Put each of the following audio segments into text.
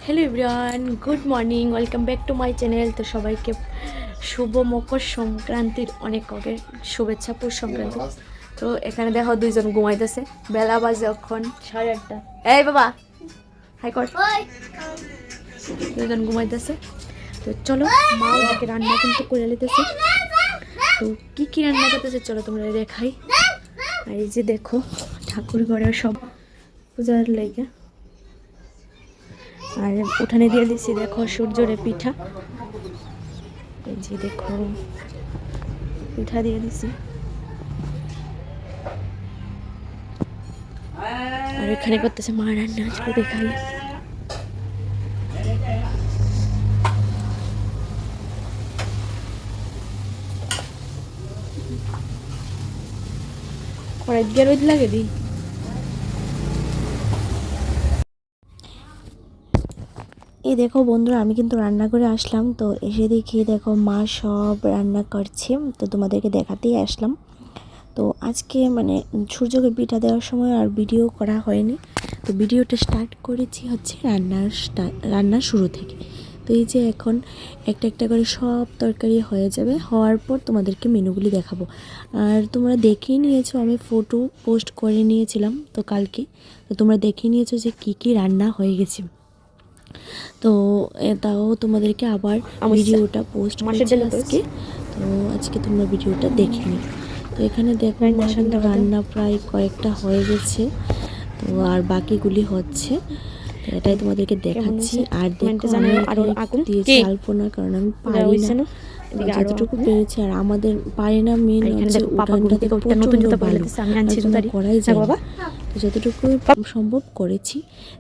Hello everyone, good morning, welcome back to my channel. তো সবাইকে শুভ মকর সংক্রান্তির অনেক অনেক শুভেচ্ছা। পৌষ সংক্রান্তি। তো এখানে দেখো দুইজন ঘুমাইতেছে, বেলা বাজে এখন 8:30। এই বাবা হাই কর। দুইজন ঘুমাইতেছে। তো চলো, মা ওদিকে রান্না কিন্তু করে নিতেছে। তো কি কি রান্না করতেছে চলো তোমরা দেখাই। আর এই যে দেখো ঠাকুর ঘরে সব পূজার লেগে, আর উঠানে দিয়ে দিছি দেখো সূর্যরে পিঠা। এই যে দেখো পিঠা দিয়ে দিছি। আর এখানে করতেছে মা রান্না, আজকে দেখাই। রোদ লাগে দি। এই দেখো বন্ধুরা, আমি কিন্তু রান্না করে আসলাম। তো এসে দেখি দেখো মা সব রান্না করছে, তো তোমাদেরকে দেখাতেই আসলাম। তো আজকে মানে সূর্যকে পিঠা দেওয়ার সময় আর ভিডিও করা হয়নি। তো ভিডিওটা স্টার্ট করেছি হচ্ছে রান্নার শুরু থেকে। তো এই যে এখন একটা একটা করে সব তরকারি হয়ে যাবে, হওয়ার পর তোমাদেরকে মেনুগুলি দেখাবো। আর তোমরা দেখেই নিয়েছো, আমি ফটো পোস্ট করে নিয়েছিলাম তো কালকে। তো তোমরা দেখে নিয়েছো যে কি কি রান্না হয়ে গেছে। তো তাও তোমাদেরকে আবার ভিডিওটা পোস্ট করছি আজকে। তো আজকে তোমরা ভিডিওটা দেখে নিও। তো এখানে দেখো রান্না প্রায় কয়েকটা হয়ে গেছে, তো আর বাকিগুলি হচ্ছে। তো এটাই তোমাদেরকে দেখাচ্ছি। আর দেখো আমি দিয়েছি আলপনা, কারণ আমি পারি না, যতটুকু পেরেছি। আর আমাদের পারি না মেন হচ্ছে উঠানটাতে প্রচন্ড বালু, করাই যায় না। তো যতটুকু সম্ভব করেছি।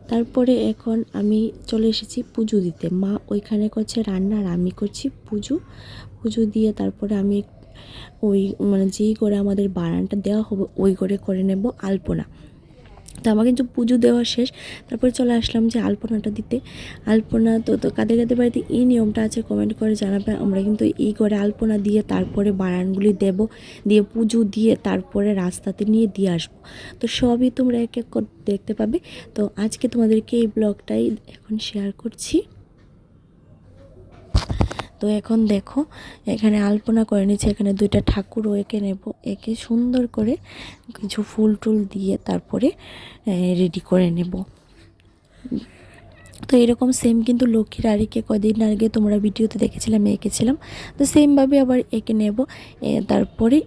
তারপরে এখন আমি চলে এসেছি পুজো দিতে। মা ওইখানে করছে রান্না আর আমি করছি পুজো দিয়ে তারপরে আমি ওই মানে যেই করে আমাদের বারানটা দেওয়া হবে ওই করে নেব আলপনা। তো আমার কিন্তু পুজো দেওয়া শেষ, তারপরে চলে আসলাম যে আলপনাটা দিতে। আলপনা তো কাদের কাদের বাড়িতে এই নিয়মটা আছে কমেন্ট করে জানাবে। আমরা কিন্তু এই করে আলপনা দিয়ে তারপরে বারানগুলি দেব, দিয়ে পুজো দিয়ে তারপরে রাস্তাতে নিয়ে দিয়ে আসবো। তো সবই তোমরা এক এক করে দেখতে পাবে। তো আজকে তোমাদেরকে এই ব্লগটাই এখন শেয়ার করছি। তো এখন দেখো এখানে আলপনা করে নিচ্ছে, এখানে দুইটা ঠাকুরও এঁকে নেব। একে সুন্দর করে কিছু ফুল টুল দিয়ে তারপরে রেডি করে নেব। তো এরকম সেম কিন্তু লক্ষ্মীর আড়িকে কদিন আগে তোমরা ভিডিওতে দেখেছিলাম এঁকেছিলাম। তো সেমভাবে আবার এঁকে নেব। তারপরে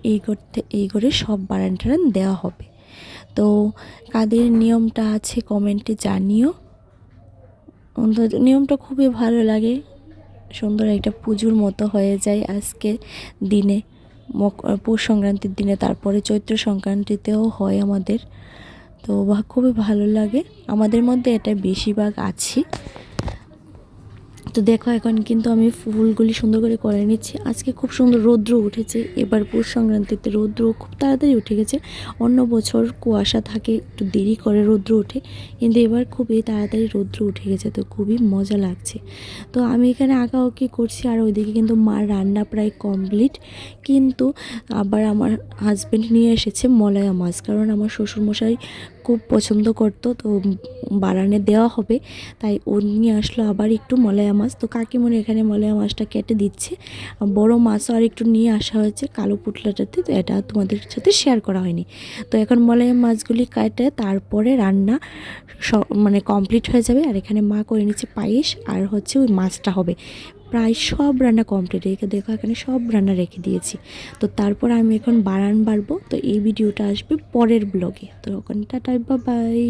এই করে সব বারান টারান দেওয়া হবে। তো কাদের নিয়মটা আছে কমেন্টে জানিও। নিয়মটা খুবই ভালো লাগে, সুন্দর একটা পুজোর মতো হয়ে যায় আজকে দিনে, পৌষ সংক্রান্তির দিনে। তারপরে চৈত্র সংক্রান্তিতেও হয় আমাদের। তো খুবই ভালো লাগে, আমাদের মধ্যে এটা বেশিরভাগ আছি। তো দেখো এখন কিন্তু আমি ফুলগুলি সুন্দর করে নিচ্ছি। আজকে খুব সুন্দর রৌদ্র উঠেছে, এবার পৌষ সংক্রান্তিতে রৌদ্র খুব তাড়াতাড়ি উঠে গেছে। অন্য বছর কুয়াশা থাকে, একটু দেরি করে রৌদ্র ওঠে, কিন্তু এবার খুবই তাড়াতাড়ি রৌদ্র উঠে গেছে। তো খুবই মজা লাগছে। তো আমি এখানে আঁকাআঁকি করছি, আর ওইদিকে কিন্তু মার রান্না প্রায় কমপ্লিট। কিন্তু আবার আমার হাজব্যান্ড নিয়ে এসেছে মলয়া মাছ, কারণ আমার শ্বশুরমশাই খুব পছন্দ করতো। তো বারানে দেওয়া হবে, তাই ও নিয়ে আসলো আবার একটু মলয়া মাছ। তো কাকিমণি এখানে মলয়া মাছটা কেটে দিচ্ছে। বড় মাছও আর একটু নিয়ে আসা হয়েছে কালো পুটলাটাতে, তো এটা তোমাদের সাথে শেয়ার করা হয়নি। তো এখন মলয়া মাছগুলি কাটে তারপরে রান্না মানে কমপ্লিট হয়ে যাবে। আর এখানে মা করে নিচ্ছে পায়েস, আর হচ্ছে ওই মাছটা হবে। প্রায় সব রান্না কমপ্লিট, রেখে দেখো এখানে সব রান্না রেখে দিয়েছি। তো তারপর আমি এখন বারান বাড়বো। তো এই ভিডিওটা আসবে পরের ব্লগে। তো ওখানে টাটা বাই বাই।